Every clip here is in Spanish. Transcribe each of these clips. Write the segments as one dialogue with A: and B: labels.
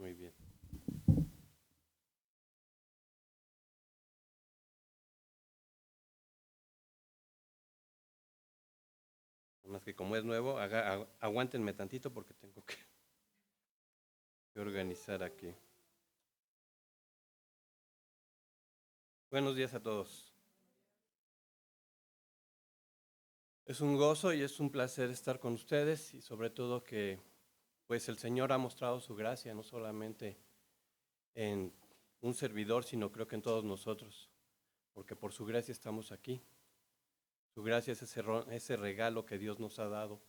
A: Muy bien. Nada más que como es nuevo, aguántenme tantito porque tengo que organizar aquí. Buenos días a todos. Es un gozo y es un placer estar con ustedes y sobre todo que pues el Señor ha mostrado su gracia, no solamente en un servidor, sino creo que en todos nosotros, porque por su gracia estamos aquí. Su gracia es ese regalo que Dios nos ha dado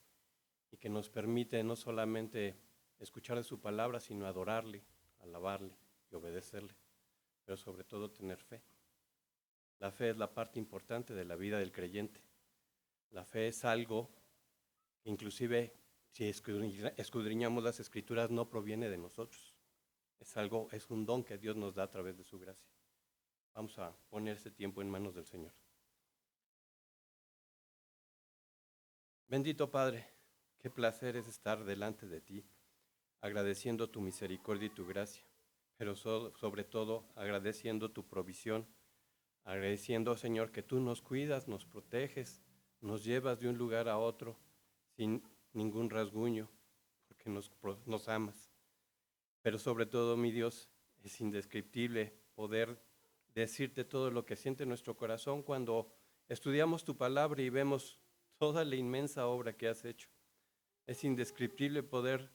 A: y que nos permite no solamente escuchar de su palabra, sino adorarle, alabarle y obedecerle, pero sobre todo tener fe. La fe es la parte importante de la vida del creyente. La fe es algo que inclusive si escudriñamos las escrituras no proviene de nosotros. Es un don que Dios nos da a través de su gracia. Vamos a poner este tiempo en manos del Señor. Bendito Padre, qué placer es estar delante de ti, agradeciendo tu misericordia y tu gracia, pero sobre todo agradeciendo tu provisión, agradeciendo, Señor, que tú nos cuidas, nos proteges, nos llevas de un lugar a otro sin ningún rasguño, porque nos amas. Pero sobre todo, mi Dios, es indescriptible poder decirte todo lo que siente nuestro corazón cuando estudiamos tu palabra y vemos toda la inmensa obra que has hecho. Es indescriptible poder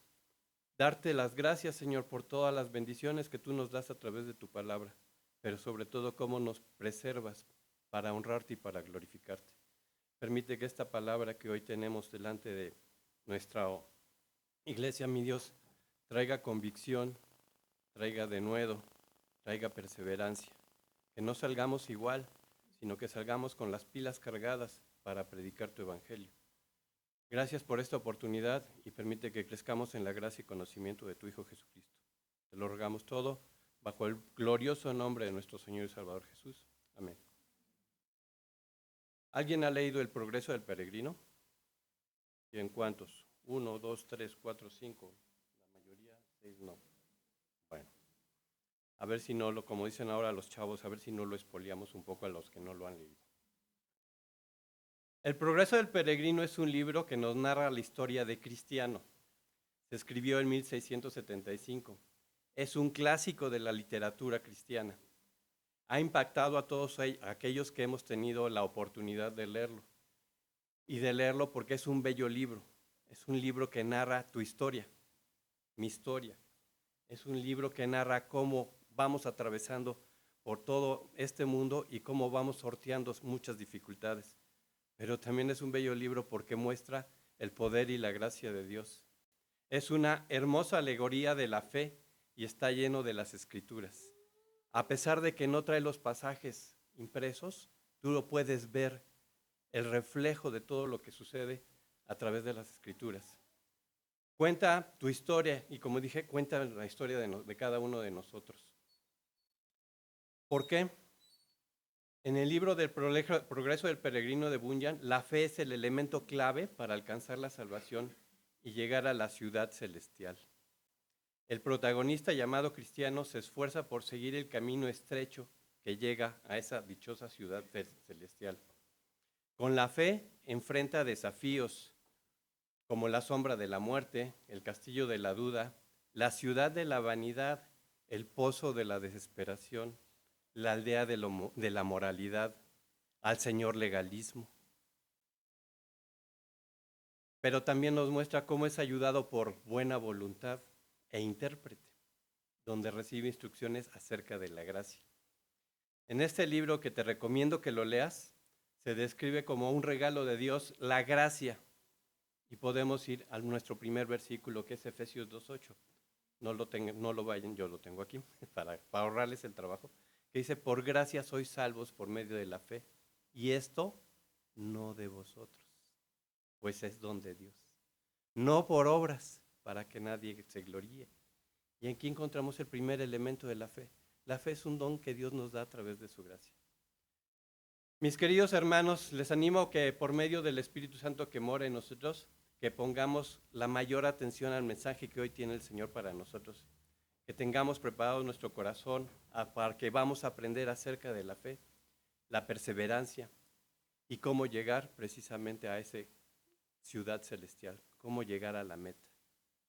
A: darte las gracias, Señor, por todas las bendiciones que tú nos das a través de tu palabra, pero sobre todo cómo nos preservas para honrarte y para glorificarte. Permite que esta palabra que hoy tenemos delante de nuestra iglesia, mi Dios, traiga convicción, traiga denuedo, traiga perseverancia. Que no salgamos igual, sino que salgamos con las pilas cargadas para predicar tu evangelio. Gracias por esta oportunidad y permite que crezcamos en la gracia y conocimiento de tu Hijo Jesucristo. Te lo rogamos todo bajo el glorioso nombre de nuestro Señor y Salvador Jesús. Amén. ¿Alguien ha leído El progreso del peregrino? ¿Y en cuántos? 1, 2, 3, 4, 5. La mayoría, 6 no. Bueno, a ver si no como dicen ahora los chavos, a ver si no lo expoliamos un poco a los que no lo han leído. El progreso del peregrino es un libro que nos narra la historia de Cristiano. Se escribió en 1675. Es un clásico de la literatura cristiana. Ha impactado a todos aquellos que hemos tenido la oportunidad de leerlo. Y de leerlo porque es un bello libro. Es un libro que narra tu historia, mi historia. Es un libro que narra cómo vamos atravesando por todo este mundo y cómo vamos sorteando muchas dificultades. Pero también es un bello libro porque muestra el poder y la gracia de Dios. Es una hermosa alegoría de la fe y está lleno de las escrituras. A pesar de que no trae los pasajes impresos, tú lo puedes ver, el reflejo de todo lo que sucede a través de las escrituras. Cuenta tu historia y, como dije, cuenta la historia de cada uno de nosotros. ¿Por qué? En el libro del Progreso del Peregrino de Bunyan, la fe es el elemento clave para alcanzar la salvación y llegar a la ciudad celestial. El protagonista, llamado Cristiano, se esfuerza por seguir el camino estrecho que llega a esa dichosa ciudad celestial. Con la fe enfrenta desafíos como la sombra de la muerte, el castillo de la duda, la ciudad de la vanidad, el pozo de la desesperación, la aldea de la moralidad, al señor legalismo. Pero también nos muestra cómo es ayudado por buena voluntad e intérprete, donde recibe instrucciones acerca de la gracia. En este libro, que te recomiendo que lo leas, se describe como un regalo de Dios la gracia. Y podemos ir a nuestro primer versículo, que es Efesios 2:8. No lo vayan, yo lo tengo aquí, para ahorrarles el trabajo, que dice: por gracia sois salvos por medio de la fe, y esto no de vosotros, pues es don de Dios. No por obras, para que nadie se gloríe. Y aquí encontramos el primer elemento de la fe. La fe es un don que Dios nos da a través de su gracia. Mis queridos hermanos, les animo que por medio del Espíritu Santo que mora en nosotros, que pongamos la mayor atención al mensaje que hoy tiene el Señor para nosotros. que tengamos preparado nuestro corazón para que vamos a aprender acerca de la fe, la perseverancia y cómo llegar precisamente a esa ciudad celestial, cómo llegar a la meta,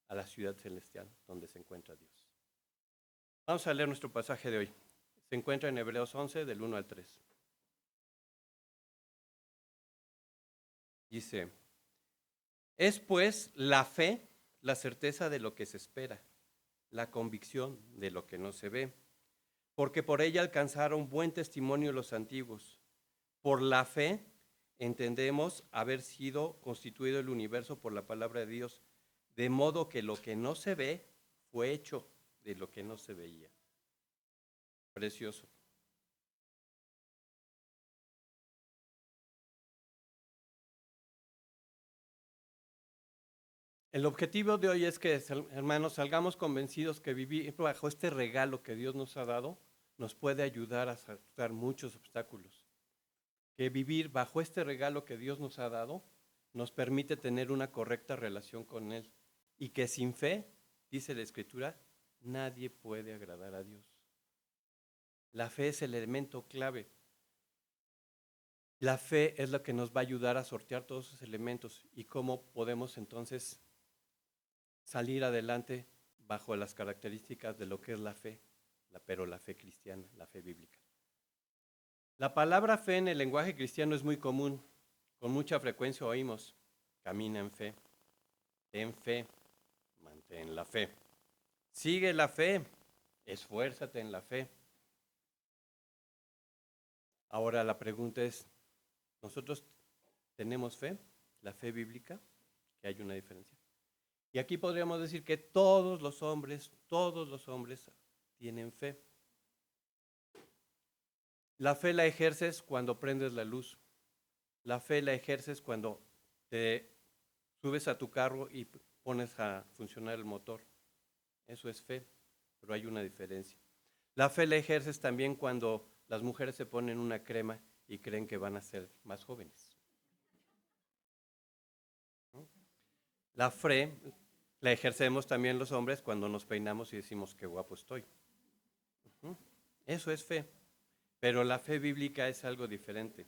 A: a la ciudad celestial donde se encuentra Dios. Vamos a leer nuestro pasaje de hoy. Se encuentra en Hebreos 11, del 1 al 3. Dice, es pues la fe, la certeza de lo que se espera, la convicción de lo que no se ve, porque por ella alcanzaron buen testimonio los antiguos. Por la fe entendemos haber sido constituido el universo por la palabra de Dios, de modo que lo que no se ve fue hecho de lo que no se veía. Precioso. El objetivo de hoy es que, hermanos, salgamos convencidos que vivir bajo este regalo que Dios nos ha dado nos puede ayudar a saltar muchos obstáculos. Que vivir bajo este regalo que Dios nos ha dado nos permite tener una correcta relación con Él. Y que sin fe, dice la Escritura, nadie puede agradar a Dios. La fe es el elemento clave. La fe es lo que nos va a ayudar a sortear todos esos elementos y cómo podemos entonces salir adelante bajo las características de lo que es la fe, pero la fe cristiana, la fe bíblica. La palabra fe en el lenguaje cristiano es muy común. Con mucha frecuencia oímos, camina en fe, ten fe, mantén la fe. Sigue la fe, esfuérzate en la fe. Ahora la pregunta es, ¿nosotros tenemos fe? ¿La fe bíblica? Que hay una diferencia. Y aquí podríamos decir que todos los hombres tienen fe. La fe la ejerces cuando prendes la luz. La fe la ejerces cuando te subes a tu carro y pones a funcionar el motor. Eso es fe, pero hay una diferencia. La fe la ejerces también cuando las mujeres se ponen una crema y creen que van a ser más jóvenes. La fe la ejercemos también los hombres cuando nos peinamos y decimos qué guapo estoy. Eso es fe, pero la fe bíblica es algo diferente.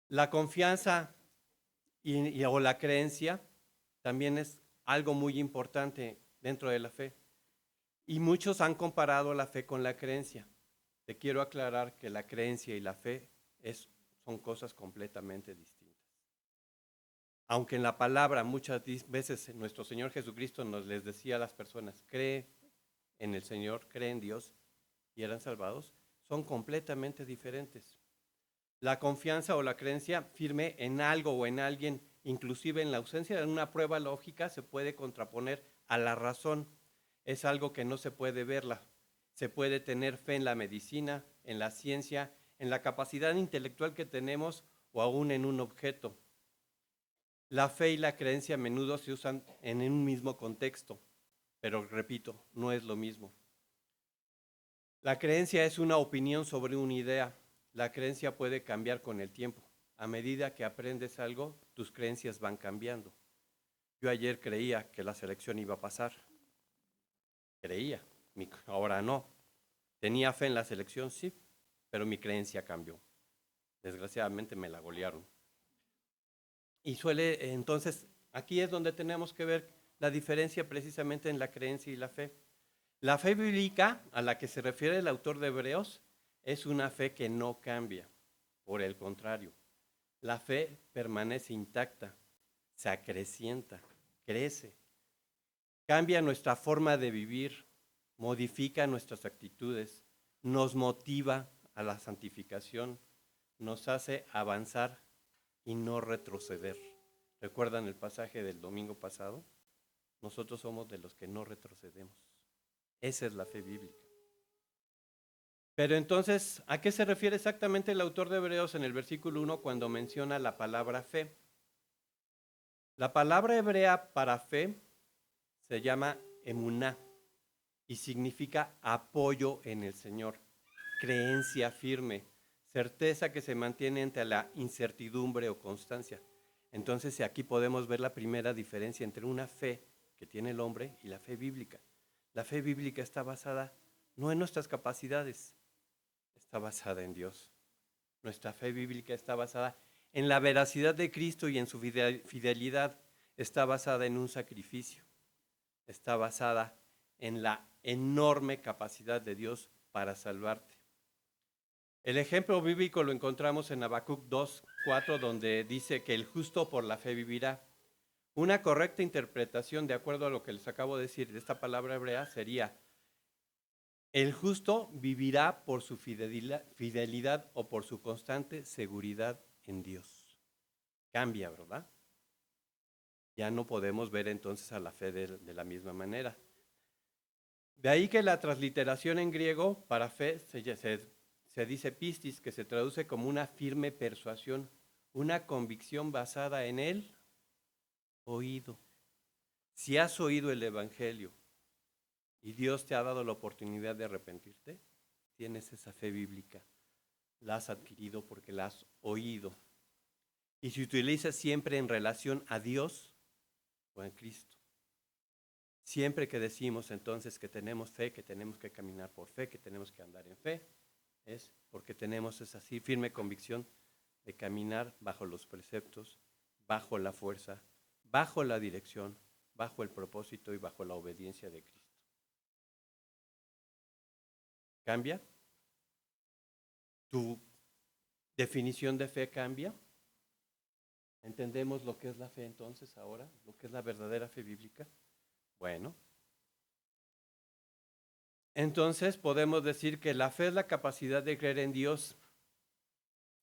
A: La confianza o la creencia también es algo muy importante dentro de la fe. Y muchos han comparado la fe con la creencia. Te quiero aclarar que la creencia y la fe son cosas completamente distintas. Aunque en la palabra muchas veces nuestro Señor Jesucristo les decía a las personas, cree en el Señor, cree en Dios y eran salvados, son completamente diferentes. La confianza o la creencia firme en algo o en alguien, inclusive en la ausencia de una prueba lógica, se puede contraponer a la razón. Es algo que no se puede verla. Se puede tener fe en la medicina, en la ciencia, en la capacidad intelectual que tenemos o aún en un objeto. La fe y la creencia a menudo se usan en un mismo contexto, pero repito, no es lo mismo. La creencia es una opinión sobre una idea. La creencia puede cambiar con el tiempo. A medida que aprendes algo, tus creencias van cambiando. Yo ayer creía que la selección iba a pasar. Creía, ahora no. Tenía fe en la selección, sí, pero mi creencia cambió. Desgraciadamente me la golearon. Y entonces, aquí es donde tenemos que ver la diferencia precisamente en la creencia y la fe. La fe bíblica, a la que se refiere el autor de Hebreos, es una fe que no cambia. Por el contrario, la fe permanece intacta, se acrecienta, crece, cambia nuestra forma de vivir, modifica nuestras actitudes, nos motiva a la santificación, nos hace avanzar y no retroceder. ¿Recuerdan el pasaje del domingo pasado? Nosotros somos de los que no retrocedemos. Esa es la fe bíblica. Pero entonces, ¿a qué se refiere exactamente el autor de Hebreos en el versículo 1 cuando menciona la palabra fe? La palabra hebrea para fe se llama emuná y significa apoyo en el Señor, creencia firme, certeza que se mantiene ante la incertidumbre o constancia. Entonces aquí podemos ver la primera diferencia entre una fe que tiene el hombre y la fe bíblica. La fe bíblica está basada no en nuestras capacidades, está basada en Dios. Nuestra fe bíblica está basada en la veracidad de Cristo y en su fidelidad. Está basada en un sacrificio. Está basada en la enorme capacidad de Dios para salvarte. El ejemplo bíblico lo encontramos en Habacuc 2:4, donde dice que el justo por la fe vivirá. Una correcta interpretación, de acuerdo a lo que les acabo de decir de esta palabra hebrea, sería: el justo vivirá por su fidelidad o por su constante seguridad en Dios. Cambia, ¿verdad? Ya no podemos ver entonces a la fe de la misma manera. De ahí que la transliteración en griego para fe se dice pistis, que se traduce como una firme persuasión, una convicción basada en el oído. Si has oído el Evangelio y Dios te ha dado la oportunidad de arrepentirte, tienes esa fe bíblica. La has adquirido porque la has oído. Y se utiliza siempre en relación a Dios o en Cristo. Siempre que decimos entonces que tenemos fe, que tenemos que caminar por fe, que tenemos que andar en fe, es porque tenemos esa firme convicción de caminar bajo los preceptos, bajo la fuerza, bajo la dirección, bajo el propósito y bajo la obediencia de Cristo. ¿Cambia? ¿Tu definición de fe cambia? ¿Entendemos lo que es la fe entonces ahora? ¿Lo que es la verdadera fe bíblica? Bueno, entonces podemos decir que la fe es la capacidad de creer en Dios.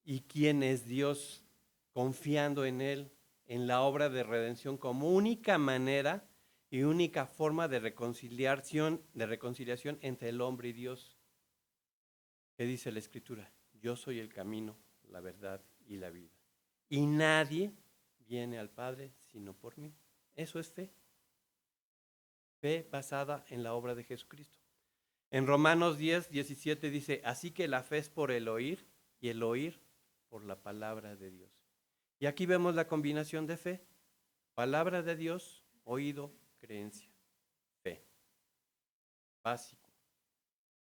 A: ¿Y quién es Dios? Confiando en Él, en la obra de redención como única manera y única forma de reconciliación entre el hombre y Dios. ¿Qué dice la Escritura? Yo soy el camino, la verdad y la vida. Y nadie viene al Padre sino por mí. Eso es fe. Fe basada en la obra de Jesucristo. En Romanos 10:17 dice: así que la fe es por el oír y el oír por la palabra de Dios. Y aquí vemos la combinación de fe: palabra de Dios, oído, creencia, fe. Básico.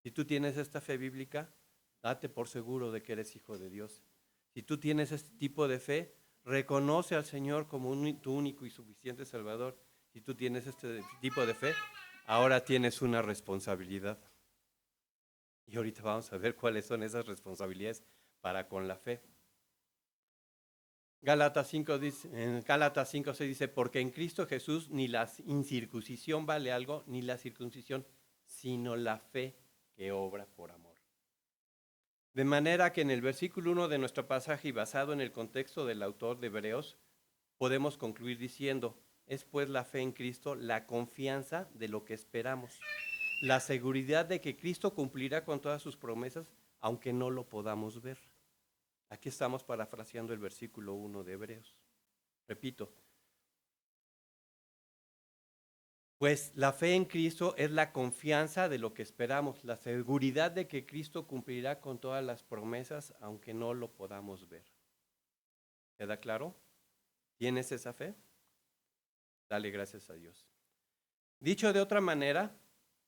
A: Si tú tienes esta fe bíblica, date por seguro de que eres hijo de Dios. Si tú tienes este tipo de fe, reconoce al Señor como tu único y suficiente Salvador. Si tú tienes este tipo de fe, ahora tienes una responsabilidad. Y ahorita vamos a ver cuáles son esas responsabilidades para con la fe. Gálatas 5 dice, en Gálatas 5 se dice: porque en Cristo Jesús ni la incircuncisión vale algo, ni la circuncisión, sino la fe que obra por amor. De manera que en el versículo 1 de nuestro pasaje, y basado en el contexto del autor de Hebreos, podemos concluir diciendo: es pues la fe en Cristo la confianza de lo que esperamos, la seguridad de que Cristo cumplirá con todas sus promesas, aunque no lo podamos ver. Aquí estamos parafraseando el versículo 1 de Hebreos. Repito, pues la fe en Cristo es la confianza de lo que esperamos, la seguridad de que Cristo cumplirá con todas las promesas, aunque no lo podamos ver. ¿Queda claro? ¿Tienes esa fe? Dale gracias a Dios. Dicho de otra manera,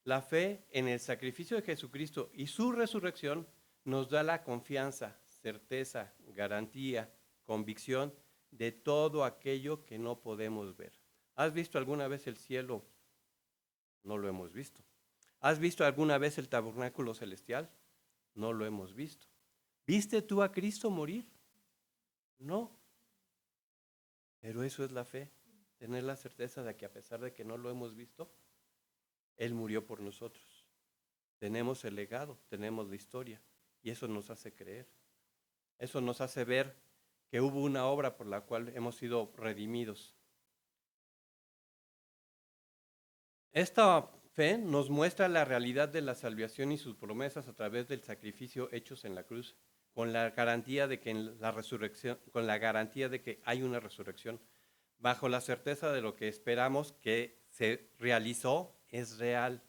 A: la fe en el sacrificio de Jesucristo y su resurrección nos da la confianza, certeza, garantía, convicción de todo aquello que no podemos ver. ¿Has visto alguna vez el cielo? No lo hemos visto. ¿Has visto alguna vez el tabernáculo celestial? No lo hemos visto. ¿Viste tú a Cristo morir? No. Pero eso es la fe, tener la certeza de que a pesar de que no lo hemos visto, Él murió por nosotros. Tenemos el legado, tenemos la historia, y eso nos hace creer. Eso nos hace ver que hubo una obra por la cual hemos sido redimidos. Esta fe nos muestra la realidad de la salvación y sus promesas a través del sacrificio hechos en la cruz, con la garantía de que en la resurrección, con la garantía de que hay una resurrección, bajo la certeza de lo que esperamos que se realizó es real.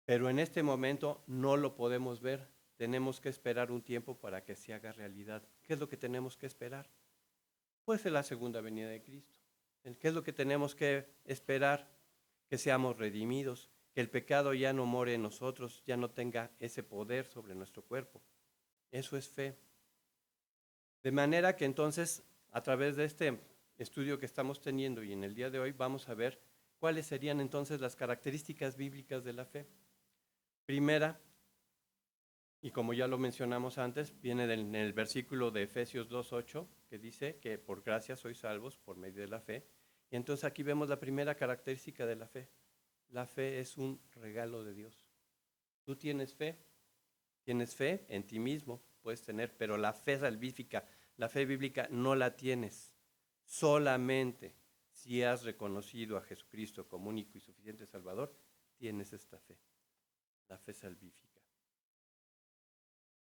A: Pero en este momento no lo podemos ver. Tenemos que esperar un tiempo para que se haga realidad. ¿Qué es lo que tenemos que esperar? Pues es la segunda venida de Cristo. ¿Qué es lo que tenemos que esperar? Que seamos redimidos, que el pecado ya no more en nosotros, ya no tenga ese poder sobre nuestro cuerpo. Eso es fe. De manera que entonces, a través de este estudio que estamos teniendo y en el día de hoy, vamos a ver cuáles serían entonces las características bíblicas de la fe. Primera, y como ya lo mencionamos antes, viene en el versículo de Efesios 2:8, que dice que por gracia sois salvos por medio de la fe. Y entonces aquí vemos la primera característica de la fe. La fe es un regalo de Dios. Tú tienes fe en ti mismo, puedes tener, pero la fe salvífica, la fe bíblica no la tienes. Solamente si has reconocido a Jesucristo como único y suficiente Salvador, tienes esta fe, la fe salvífica.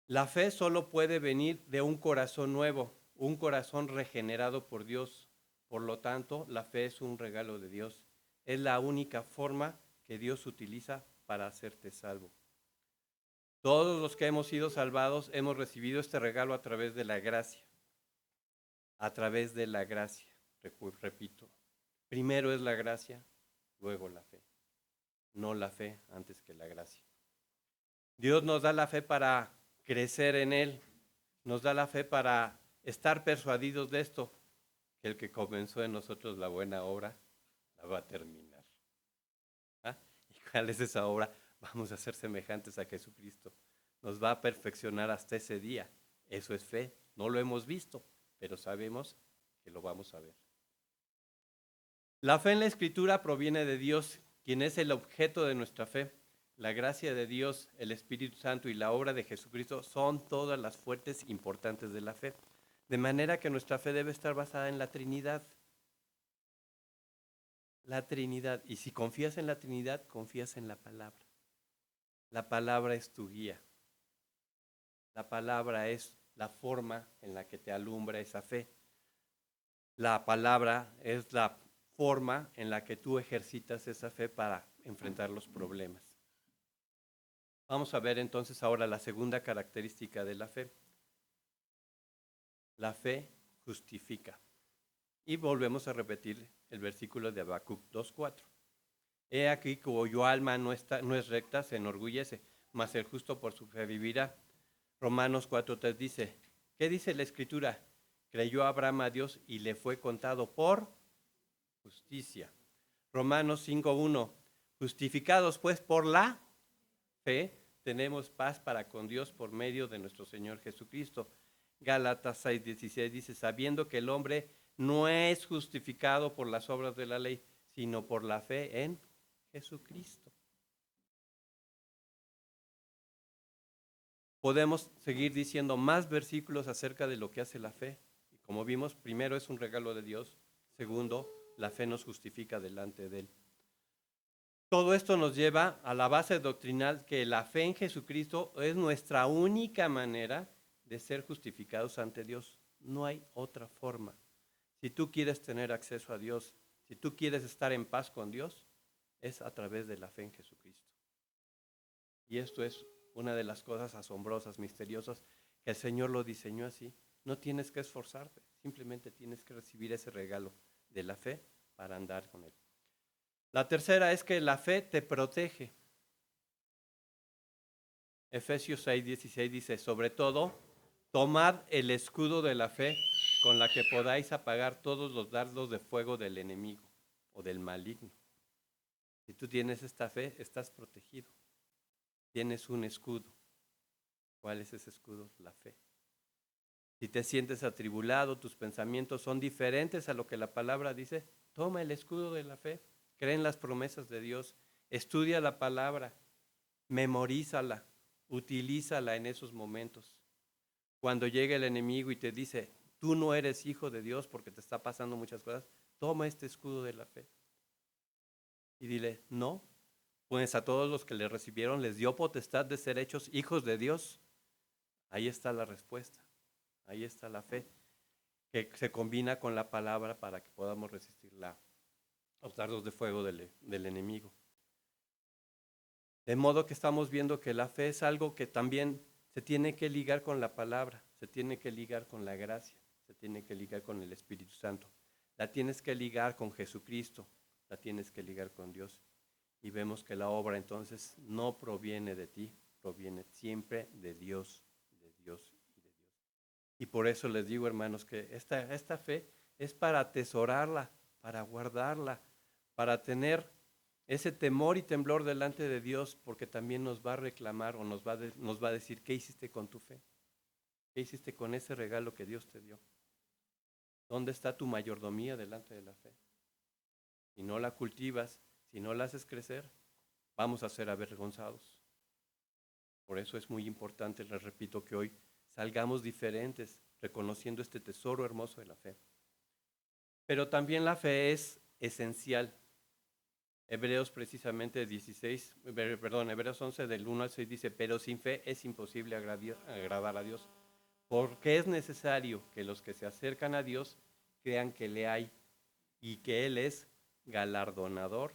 A: La fe solo puede venir de un corazón nuevo, un corazón regenerado por Dios. Por lo tanto, la fe es un regalo de Dios. Es la única forma que Dios utiliza para hacerte salvo. Todos los que hemos sido salvados hemos recibido este regalo a través de la gracia. A través de la gracia, repito. Primero es la gracia, luego la fe. No la fe antes que la gracia. Dios nos da la fe para crecer en Él. Nos da la fe para estar persuadidos de esto, que el que comenzó en nosotros la buena obra, la va a terminar. ¿Ah? ¿Y cuál es esa obra? Vamos a ser semejantes a Jesucristo. Nos va a perfeccionar hasta ese día. Eso es fe. No lo hemos visto, pero sabemos que lo vamos a ver. La fe en la Escritura proviene de Dios, quien es el objeto de nuestra fe. La gracia de Dios, el Espíritu Santo y la obra de Jesucristo son todas las fuertes importantes de la fe. De manera que nuestra fe debe estar basada en la Trinidad. La Trinidad. Y si confías en la Trinidad, confías en la palabra. La palabra es tu guía. La palabra es la forma en la que te alumbra esa fe. La palabra es la forma en la que tú ejercitas esa fe para enfrentar los problemas. Vamos a ver entonces ahora la segunda característica de la fe. La fe justifica. Y volvemos a repetir el versículo de Habacuc 2:4. He aquí cuyo alma no es recta, se enorgullece, mas el justo por su fe vivirá. Romanos 4:3 dice, ¿qué dice la Escritura? Creyó Abraham a Dios y le fue contado por justicia. Romanos 5:1, justificados pues por la fe, tenemos paz para con Dios por medio de nuestro Señor Jesucristo. Gálatas 6:16 dice, sabiendo que el hombre no es justificado por las obras de la ley, sino por la fe en Jesucristo. Podemos seguir diciendo más versículos acerca de lo que hace la fe. Y como vimos, primero es un regalo de Dios. Segundo, la fe nos justifica delante de Él. Todo esto nos lleva a la base doctrinal que la fe en Jesucristo es nuestra única manera de ser justificados ante Dios. No hay otra forma. Si tú quieres tener acceso a Dios, si tú quieres estar en paz con Dios, es a través de la fe en Jesucristo. Y esto es una de las cosas asombrosas, misteriosas, que el Señor lo diseñó así. No tienes que esforzarte, simplemente tienes que recibir ese regalo de la fe para andar con Él. La tercera es que la fe te protege. Efesios 6:16 dice, sobre todo, tomad el escudo de la fe con la que podáis apagar todos los dardos de fuego del enemigo o del maligno. Si tú tienes esta fe, estás protegido. Tienes un escudo. ¿Cuál es ese escudo? La fe. Si te sientes atribulado, tus pensamientos son diferentes a lo que la palabra dice, toma el escudo de la fe, cree en las promesas de Dios, estudia la palabra, memorízala, utilízala en esos momentos. Cuando llegue el enemigo y te dice, tú no eres hijo de Dios porque te está pasando muchas cosas, toma este escudo de la fe. Y dile, no, pues a todos los que le recibieron les dio potestad de ser hechos hijos de Dios. Ahí está la respuesta, ahí está la fe, que se combina con la palabra para que podamos resistir los dardos de fuego del enemigo. De modo que estamos viendo que la fe es algo que también se tiene que ligar con la palabra, se tiene que ligar con la gracia, se tiene que ligar con el Espíritu Santo. La tienes que ligar con Jesucristo, la tienes que ligar con Dios. Y vemos que la obra entonces no proviene de ti, proviene siempre de Dios, de Dios y de Dios. Y por eso les digo, hermanos, que esta fe es para atesorarla, para guardarla, para tener ese temor y temblor delante de Dios, porque también nos va a reclamar o nos va a decir, ¿qué hiciste con tu fe? ¿Qué hiciste con ese regalo que Dios te dio? ¿Dónde está tu mayordomía delante de la fe? Si no la cultivas, si no la haces crecer, vamos a ser avergonzados. Por eso es muy importante, les repito, que hoy salgamos diferentes, reconociendo este tesoro hermoso de la fe. Pero también la fe es esencial. Hebreos precisamente Hebreos 11 del 1 al 6 dice, pero sin fe es imposible agradar a Dios, porque es necesario que los que se acercan a Dios crean que le hay y que Él es galardonador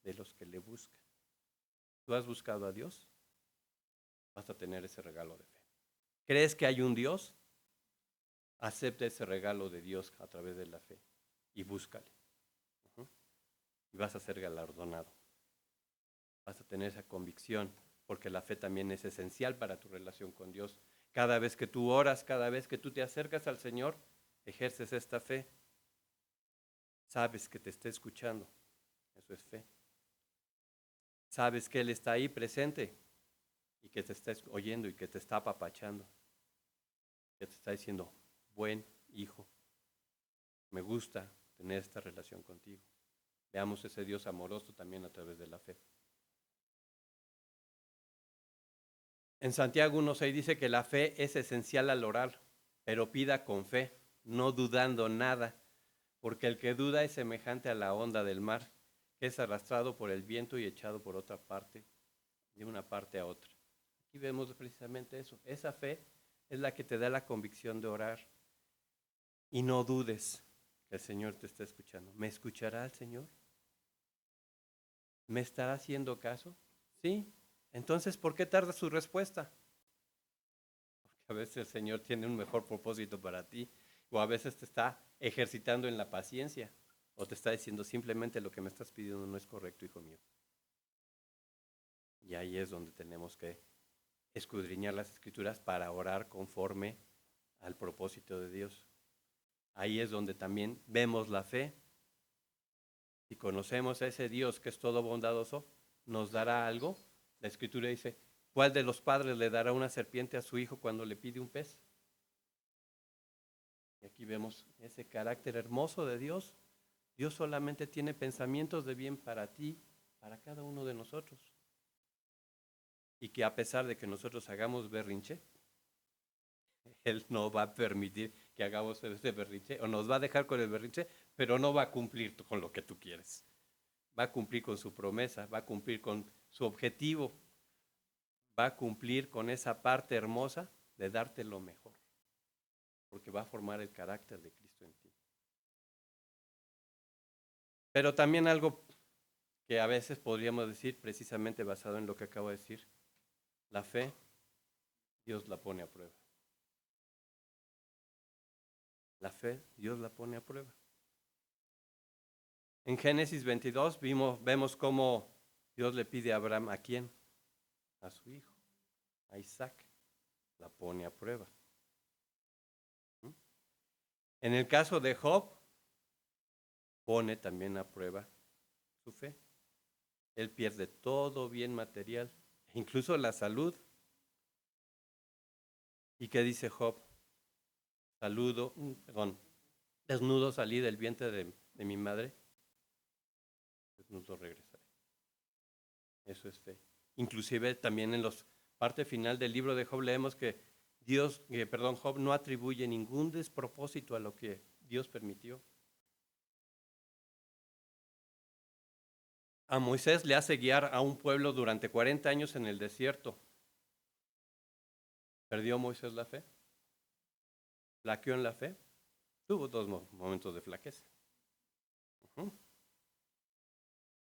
A: de los que le buscan. ¿Tú has buscado a Dios? Vas a tener ese regalo de fe. ¿Crees que hay un Dios? Acepta ese regalo de Dios a través de la fe y búscale. Y vas a ser galardonado. Vas a tener esa convicción, porque la fe también es esencial para tu relación con Dios. Cada vez que tú oras, cada vez que tú te acercas al Señor, ejerces esta fe. Sabes que te está escuchando. Eso es fe. Sabes que Él está ahí presente y que te está oyendo y que te está apapachando. Que te está diciendo, buen hijo, me gusta tener esta relación contigo. Veamos ese Dios amoroso también a través de la fe. En Santiago 1:6 dice que la fe es esencial al orar, pero pida con fe, no dudando nada, porque el que duda es semejante a la onda del mar, que es arrastrado por el viento y echado por otra parte, de una parte a otra. Aquí vemos precisamente eso. Esa fe es la que te da la convicción de orar. Y no dudes que el Señor te está escuchando. ¿Me escuchará el Señor? ¿Me estará haciendo caso? Sí. Entonces, ¿por qué tarda su respuesta? Porque a veces el Señor tiene un mejor propósito para ti, o a veces te está ejercitando en la paciencia, o te está diciendo simplemente lo que me estás pidiendo no es correcto, hijo mío. Y ahí es donde tenemos que escudriñar las Escrituras para orar conforme al propósito de Dios. Ahí es donde también vemos la fe. Si conocemos a ese Dios que es todo bondadoso, nos dará algo. La Escritura dice, ¿cuál de los padres le dará una serpiente a su hijo cuando le pide un pez? Y aquí vemos ese carácter hermoso de Dios. Dios solamente tiene pensamientos de bien para ti, para cada uno de nosotros. Y que a pesar de que nosotros hagamos berrinche, Él no va a permitir que hagamos ese berrinche, o nos va a dejar con el berrinche, pero no va a cumplir con lo que tú quieres. Va a cumplir con su promesa, va a cumplir con su objetivo, va a cumplir con esa parte hermosa de darte lo mejor, porque va a formar el carácter de Cristo en ti. Pero también algo que a veces podríamos decir, precisamente basado en lo que acabo de decir, la fe, Dios la pone a prueba. La fe, Dios la pone a prueba. En Génesis 22 vemos cómo Dios le pide a Abraham, ¿a quién? A su hijo, a Isaac. La pone a prueba. En el caso de Job, pone también a prueba su fe. Él pierde todo bien material, incluso la salud. ¿Y qué dice Job? Desnudo salí del vientre de mi madre, desnudo regresaré. Eso es fe. Inclusive también en la parte final del libro de Job leemos que Job no atribuye ningún despropósito a lo que Dios permitió. A Moisés le hace guiar a un pueblo durante 40 años en el desierto. ¿Perdió Moisés la fe? ¿Flaqueó en la fe? Tuvo 2 momentos de flaqueza.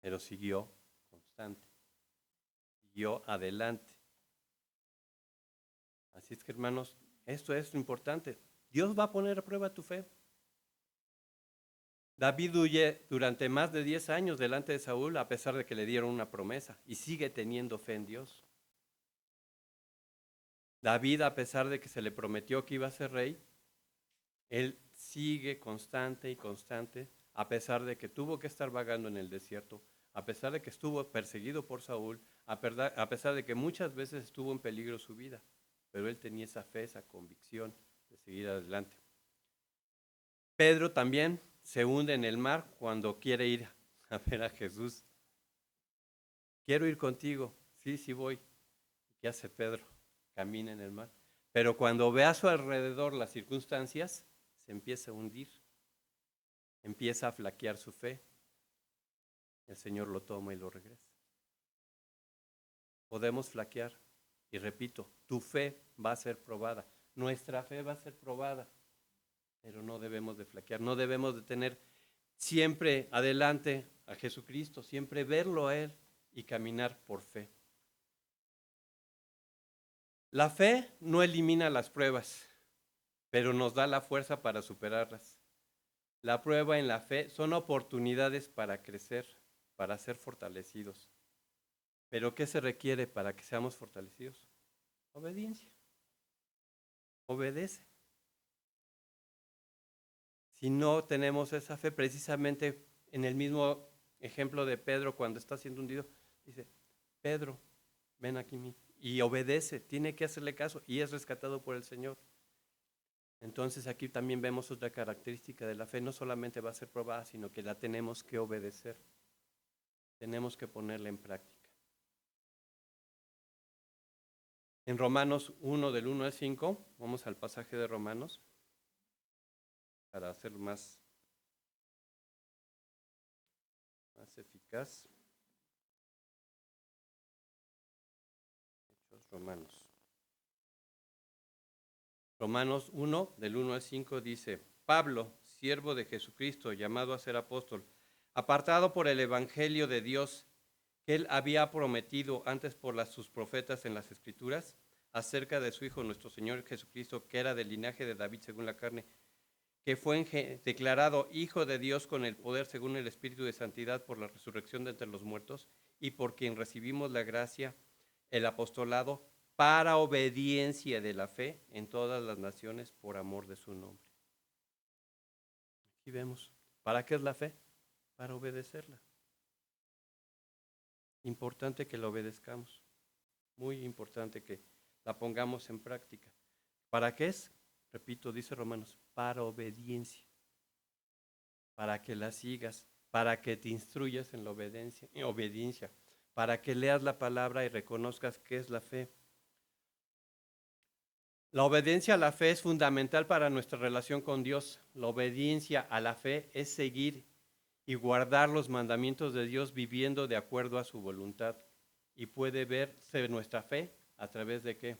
A: Pero siguió constante. Siguió adelante. Así es que, hermanos, esto es lo importante. Dios va a poner a prueba tu fe. David huye durante más de 10 años delante de Saúl a pesar de que le dieron una promesa y sigue teniendo fe en Dios. David, a pesar de que se le prometió que iba a ser rey, él sigue constante y constante, a pesar de que tuvo que estar vagando en el desierto, a pesar de que estuvo perseguido por Saúl, a pesar de que muchas veces estuvo en peligro su vida, pero él tenía esa fe, esa convicción de seguir adelante. Pedro también se hunde en el mar cuando quiere ir a ver a Jesús. Quiero ir contigo. Sí, sí voy. ¿Qué hace Pedro? Camina en el mar. Pero cuando ve a su alrededor las circunstancias, se empieza a hundir. Empieza a flaquear su fe. El Señor lo toma y lo regresa. Podemos flaquear. Y repito, tu fe va a ser probada. Nuestra fe va a ser probada. Pero no debemos de flaquear. No debemos de tener siempre adelante a Jesucristo. Siempre verlo a Él y caminar por fe. La fe no elimina las pruebas, pero nos da la fuerza para superarlas. La prueba en la fe son oportunidades para crecer, para ser fortalecidos. ¿Pero qué se requiere para que seamos fortalecidos? Obediencia. Obedece. Si no tenemos esa fe, precisamente en el mismo ejemplo de Pedro cuando está siendo hundido, dice, Pedro, ven aquí y obedece, tiene que hacerle caso y es rescatado por el Señor. Entonces aquí también vemos otra característica de la fe, no solamente va a ser probada, sino que la tenemos que obedecer, tenemos que ponerla en práctica. En Romanos 1 del 1 al 5, vamos al pasaje de Romanos para hacer más eficaz. Romanos. Romanos 1 del 1 al 5 dice, Pablo, siervo de Jesucristo, llamado a ser apóstol, apartado por el evangelio de Dios, que él había prometido antes por sus profetas en las Escrituras, acerca de su Hijo nuestro Señor Jesucristo, que era del linaje de David según la carne, que fue declarado Hijo de Dios con el poder según el Espíritu de Santidad por la resurrección de entre los muertos, y por quien recibimos la gracia, el apostolado, para obediencia de la fe en todas las naciones por amor de su nombre. Aquí vemos, ¿para qué es la fe? Para obedecerla. Importante que la obedezcamos, muy importante que la pongamos en práctica. ¿Para qué es? Repito, dice Romanos, para obediencia, para que la sigas, para que te instruyas en la obediencia, para que leas la palabra y reconozcas qué es la fe. La obediencia a la fe es fundamental para nuestra relación con Dios. La obediencia a la fe es seguir y guardar los mandamientos de Dios viviendo de acuerdo a su voluntad. Y puede verse nuestra fe a través de ¿qué?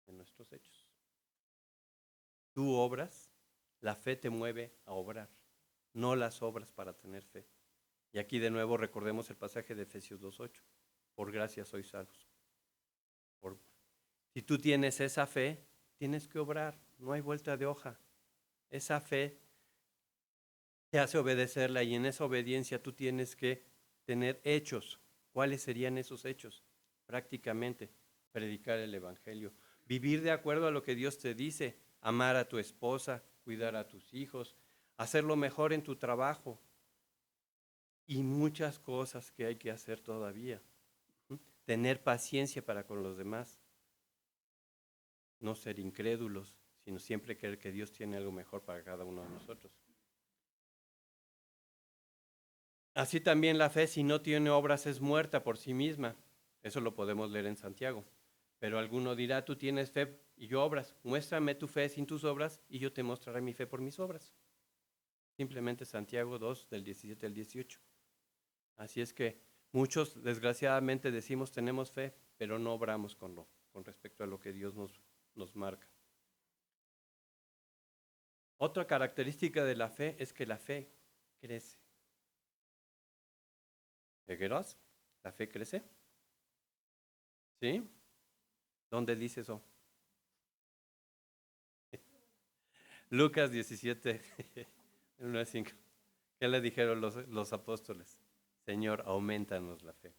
A: De nuestros hechos. Tú obras, la fe te mueve a obrar, no las obras para tener fe. Y aquí de nuevo recordemos el pasaje de Efesios 2:8. Por gracia sois salvos. Si tú tienes esa fe, tienes que obrar, no hay vuelta de hoja. Esa fe te hace obedecerla y en esa obediencia tú tienes que tener hechos. ¿Cuáles serían esos hechos? Prácticamente, predicar el Evangelio, vivir de acuerdo a lo que Dios te dice, amar a tu esposa, cuidar a tus hijos, hacerlo mejor en tu trabajo y muchas cosas que hay que hacer todavía. Tener paciencia para con los demás, no ser incrédulos, sino siempre creer que Dios tiene algo mejor para cada uno de nosotros. Así también la fe, si no tiene obras, es muerta por sí misma. Eso lo podemos leer en Santiago. Pero alguno dirá, tú tienes fe y yo obras. Muéstrame tu fe sin tus obras y yo te mostraré mi fe por mis obras. Simplemente Santiago 2, del 17 al 18. Así es que muchos, desgraciadamente, decimos tenemos fe, pero no obramos con respecto a lo que Dios nos marca. Otra característica de la fe es que la fe crece. ¿Seguirás? ¿La fe crece? ¿Sí? ¿Dónde dice eso? Lucas 17, El 1:5. ¿Qué le dijeron los apóstoles? Señor, aumentanos la fe.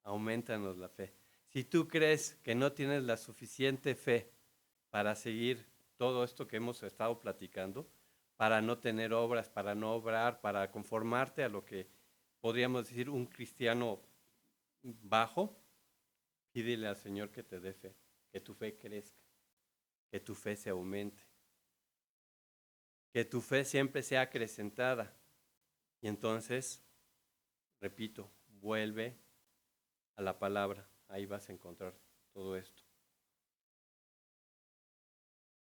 A: Aumentanos la fe. Si tú crees que no tienes la suficiente fe para seguir todo esto que hemos estado platicando, para no tener obras, para no obrar, para conformarte a lo que podríamos decir un cristiano bajo, pídele al Señor que te dé fe, que tu fe crezca, que tu fe se aumente, que tu fe siempre sea acrecentada. Y entonces, repito, vuelve a la palabra, ahí vas a encontrar todo esto.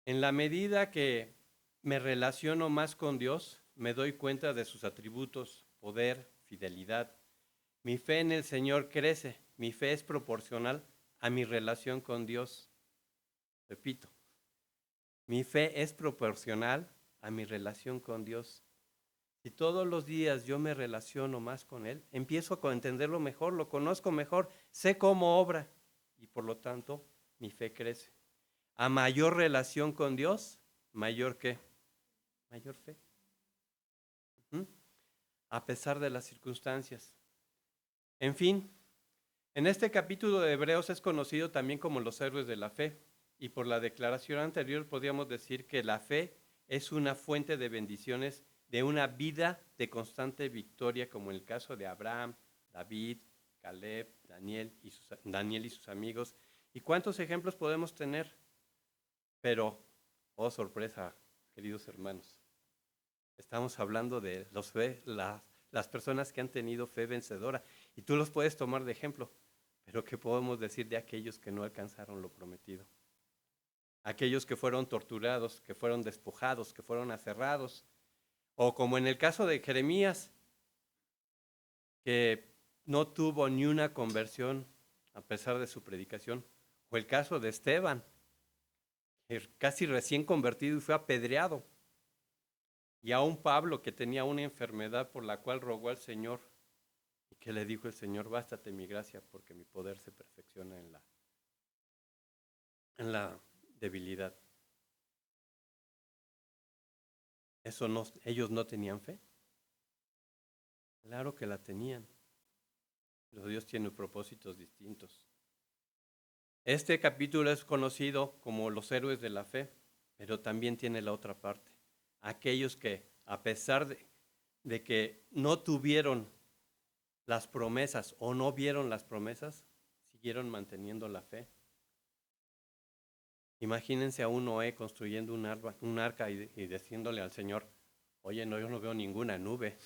A: En la medida que me relaciono más con Dios, me doy cuenta de sus atributos, poder, fidelidad. Mi fe en el Señor crece, mi fe es proporcional a mi relación con Dios. Repito, mi fe es proporcional a mi relación con Dios. Si todos los días yo me relaciono más con Él, empiezo a entenderlo mejor, lo conozco mejor, sé cómo obra y por lo tanto mi fe crece. A mayor relación con Dios, mayor ¿qué? Mayor fe. A pesar de las circunstancias. En fin, en este capítulo de Hebreos es conocido también como los héroes de la fe. Y por la declaración anterior podríamos decir que la fe es una fuente de bendiciones de una vida de constante victoria, como en el caso de Abraham, David, Caleb, Daniel y sus amigos. ¿Y cuántos ejemplos podemos tener? Pero, oh sorpresa, queridos hermanos, estamos hablando de las personas que han tenido fe vencedora y tú los puedes tomar de ejemplo, pero ¿qué podemos decir de aquellos que no alcanzaron lo prometido? Aquellos que fueron torturados, que fueron despojados, que fueron aserrados, o como en el caso de Jeremías, que no tuvo ni una conversión a pesar de su predicación, o el caso de Esteban, casi recién convertido y fue apedreado. Y aún Pablo, que tenía una enfermedad por la cual rogó al Señor, y que le dijo el Señor, bástate mi gracia, porque mi poder se perfecciona en la debilidad. ¿Ellos no tenían fe? Claro que la tenían, pero Dios tiene propósitos distintos. Este capítulo es conocido como los héroes de la fe, pero también tiene la otra parte. Aquellos que, a pesar de que no tuvieron las promesas o no vieron las promesas, siguieron manteniendo la fe. Imagínense a un Noé construyendo un arca y diciéndole al Señor, oye, no, yo no veo ninguna nube,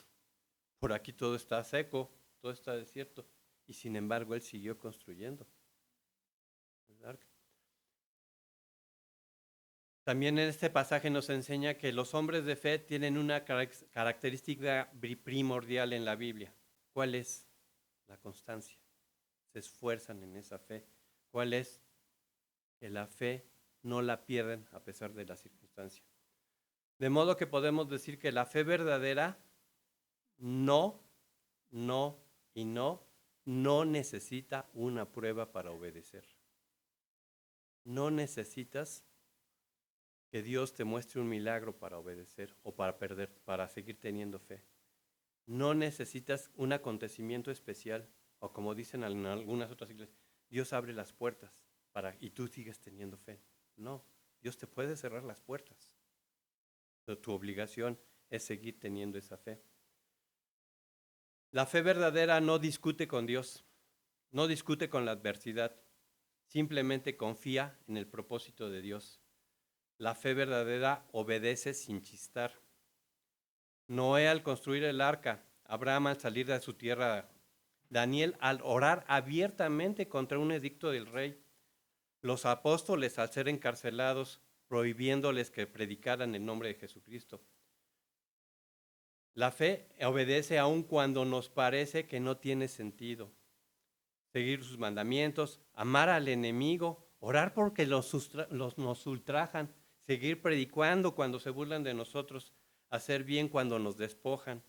A: por aquí todo está seco, todo está desierto, y sin embargo él siguió construyendo el arca. También en este pasaje nos enseña que los hombres de fe tienen una característica primordial en la Biblia. ¿Cuál es? La constancia. Se esfuerzan en esa fe. ¿Cuál es? Que la fe no la pierden a pesar de la circunstancia. De modo que podemos decir que la fe verdadera no necesita una prueba para obedecer. No necesitas que Dios te muestre un milagro para obedecer o para seguir teniendo fe. No necesitas un acontecimiento especial o como dicen en algunas otras iglesias, Dios abre las puertas y tú sigues teniendo fe. No, Dios te puede cerrar las puertas. Pero tu obligación es seguir teniendo esa fe. La fe verdadera no discute con Dios, no discute con la adversidad, simplemente confía en el propósito de Dios. La fe verdadera obedece sin chistar. Noé al construir el arca, Abraham al salir de su tierra, Daniel al orar abiertamente contra un edicto del rey, los apóstoles al ser encarcelados, prohibiéndoles que predicaran el nombre de Jesucristo. La fe obedece aun cuando nos parece que no tiene sentido. Seguir sus mandamientos, amar al enemigo, orar porque nos ultrajan, seguir predicando cuando se burlan de nosotros, hacer bien cuando nos despojan,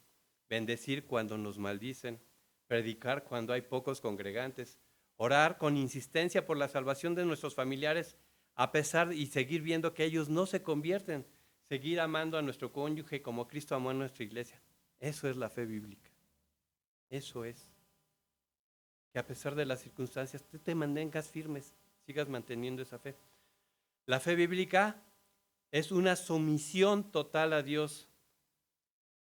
A: bendecir cuando nos maldicen, predicar cuando hay pocos congregantes, orar con insistencia por la salvación de nuestros familiares, a pesar y seguir viendo que ellos no se convierten, seguir amando a nuestro cónyuge como Cristo amó a nuestra iglesia. Eso es la fe bíblica. Eso es. Que a pesar de las circunstancias, tú te mantengas firmes, sigas manteniendo esa fe. La fe bíblica es una sumisión total a Dios.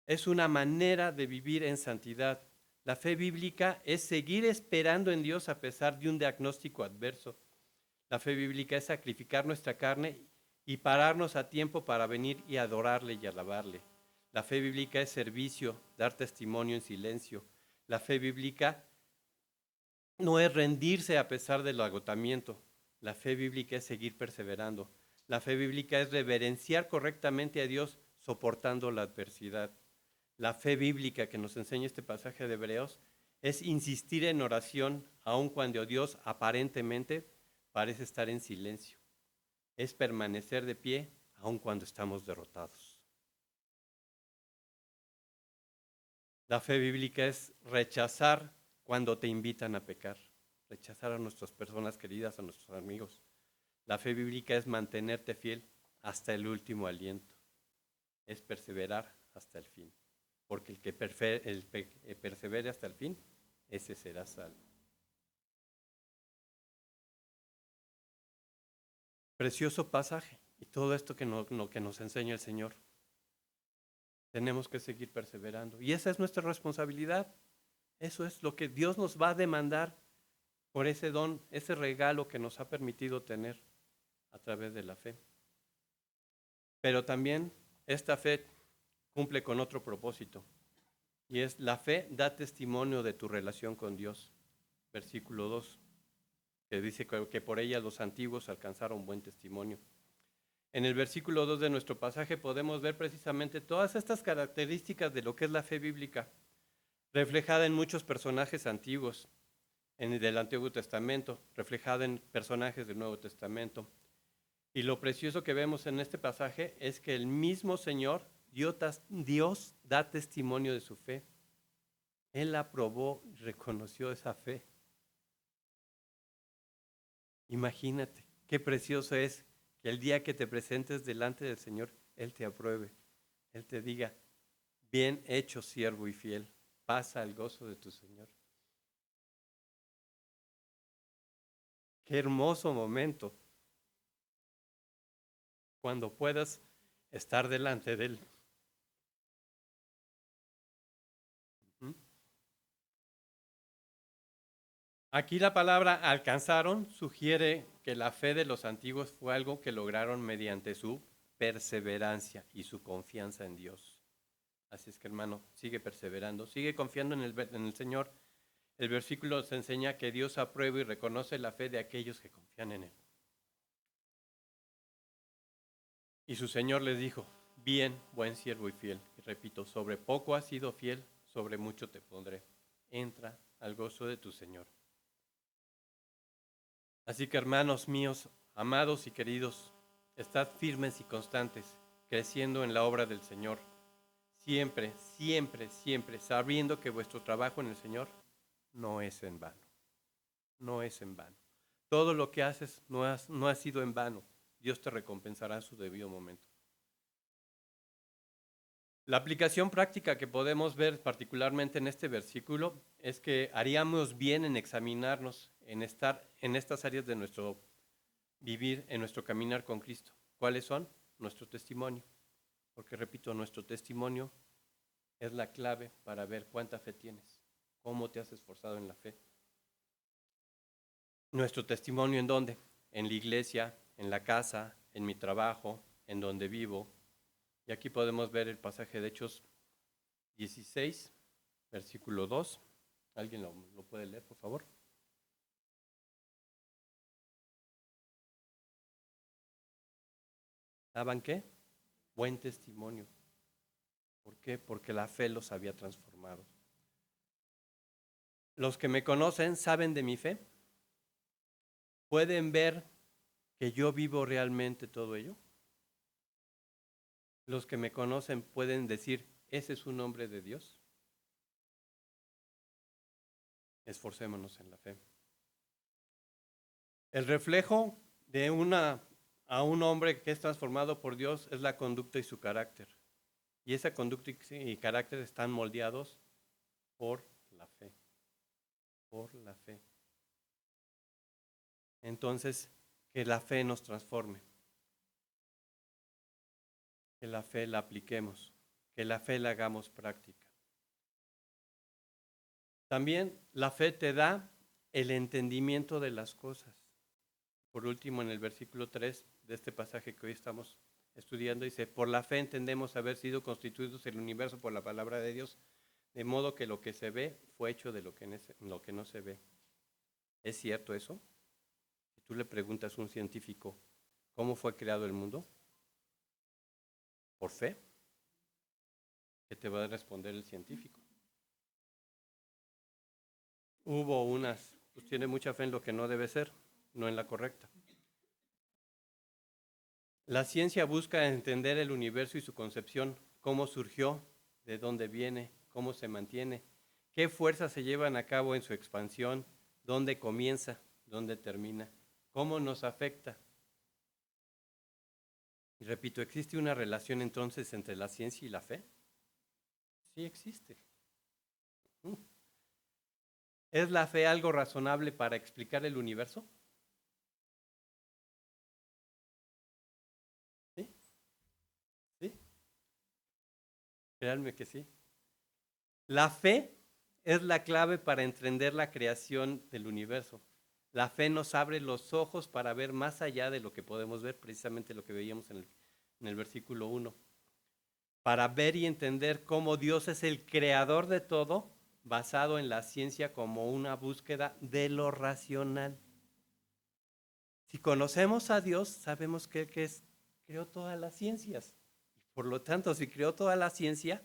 A: Es una manera de vivir en santidad. La fe bíblica es seguir esperando en Dios a pesar de un diagnóstico adverso. La fe bíblica es sacrificar nuestra carne y pararnos a tiempo para venir y adorarle y alabarle. La fe bíblica es servicio, dar testimonio en silencio. La fe bíblica no es rendirse a pesar del agotamiento. La fe bíblica es seguir perseverando. La fe bíblica es reverenciar correctamente a Dios soportando la adversidad. La fe bíblica que nos enseña este pasaje de Hebreos es insistir en oración aun cuando Dios aparentemente parece estar en silencio. Es permanecer de pie aun cuando estamos derrotados. La fe bíblica es rechazar cuando te invitan a pecar, rechazar a nuestras personas queridas, a nuestros amigos. La fe bíblica es mantenerte fiel hasta el último aliento, es perseverar hasta el fin, porque el que persevere hasta el fin, ese será salvo. Precioso pasaje y todo esto que nos enseña el Señor. Tenemos que seguir perseverando y esa es nuestra responsabilidad. Eso es lo que Dios nos va a demandar por ese don, ese regalo que nos ha permitido tener a través de la fe. Pero también esta fe cumple con otro propósito y es la fe da testimonio de tu relación con Dios. Versículo 2, que dice que por ella los antiguos alcanzaron buen testimonio. En el versículo 2 de nuestro pasaje podemos ver precisamente todas estas características de lo que es la fe bíblica, reflejada en muchos personajes antiguos del Antiguo Testamento, reflejada en personajes del Nuevo Testamento. Y lo precioso que vemos en este pasaje es que el mismo Señor, Dios da testimonio de su fe. Él aprobó y reconoció esa fe. Imagínate, qué precioso es que el día que te presentes delante del Señor, Él te apruebe, Él te diga, bien hecho siervo y fiel, pasa al gozo de tu Señor. Qué hermoso momento cuando puedas estar delante de Él. Aquí la palabra alcanzaron sugiere que la fe de los antiguos fue algo que lograron mediante su perseverancia y su confianza en Dios. Así es que, hermano, sigue perseverando, sigue confiando en el Señor. El versículo nos enseña que Dios aprueba y reconoce la fe de aquellos que confían en Él. Y su Señor les dijo, bien, buen siervo y fiel. Y repito, sobre poco has sido fiel, sobre mucho te pondré. Entra al gozo de tu Señor. Así que, hermanos míos, amados y queridos, estad firmes y constantes, creciendo en la obra del Señor. Siempre, siempre, siempre, sabiendo que vuestro trabajo en el Señor no es en vano. No es en vano. Todo lo que haces no ha sido en vano. Dios te recompensará en su debido momento. La aplicación práctica que podemos ver particularmente en este versículo es que haríamos bien en examinarnos, en estar en estas áreas de nuestro vivir, en nuestro caminar con Cristo. ¿Cuáles son? Nuestro testimonio. Porque repito, nuestro testimonio es la clave para ver cuánta fe tienes, cómo te has esforzado en la fe. Nuestro testimonio ¿en dónde? En la iglesia, en la casa, en mi trabajo, en donde vivo. Y aquí podemos ver el pasaje de Hechos 16, versículo 2. ¿Alguien lo puede leer, por favor? ¿Daban qué? Buen testimonio. ¿Por qué? Porque la fe los había transformado. Los que me conocen saben de mi fe. ¿Pueden ver que yo vivo realmente todo ello? Los que me conocen pueden decir, ¿ese es un hombre de Dios? Esforcémonos en la fe. El reflejo de una a un hombre que es transformado por Dios es la conducta y su carácter. Y esa conducta y carácter están moldeados por la fe. Por la fe. Entonces, que la fe nos transforme. Que la fe la apliquemos. Que la fe la hagamos práctica. También la fe te da el entendimiento de las cosas. Por último, en el versículo 3 de este pasaje que hoy estamos estudiando, dice, por la fe entendemos haber sido constituidos el universo por la palabra de Dios, de modo que lo que se ve fue hecho de lo que no se ve. ¿Es cierto eso? Si tú le preguntas a un científico, ¿cómo fue creado el mundo? ¿Por fe? ¿Qué te va a responder el científico? Hubo unas, pues tiene mucha fe en lo que no debe ser, no en la correcta. La ciencia busca entender el universo y su concepción, cómo surgió, de dónde viene, cómo se mantiene, qué fuerzas se llevan a cabo en su expansión, dónde comienza, dónde termina, cómo nos afecta. Y repito, ¿existe una relación entonces entre la ciencia y la fe? Sí existe. ¿Es la fe algo razonable para explicar el universo? Sí, sí, créanme que sí. La fe es la clave para entender la creación del universo. La fe nos abre los ojos para ver más allá de lo que podemos ver, precisamente lo que veíamos en el versículo 1. Para ver y entender cómo Dios es el creador de todo, basado en la ciencia como una búsqueda de lo racional. Si conocemos a Dios, sabemos que Él creó todas las ciencias. Por lo tanto, si creó toda la ciencia,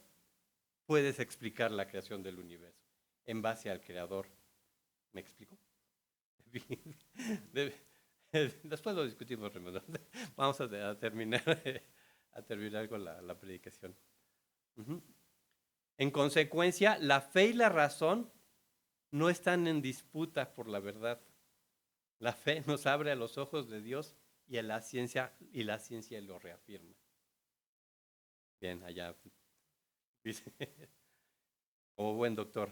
A: puedes explicar la creación del universo en base al creador. ¿Me explico? Después lo discutimos, Raimundo. Vamos a terminar con la predicación. En consecuencia, la fe y la razón no están en disputa por la verdad. La fe nos abre a los ojos de Dios y la ciencia lo reafirma. Bien, allá dice, como buen doctor.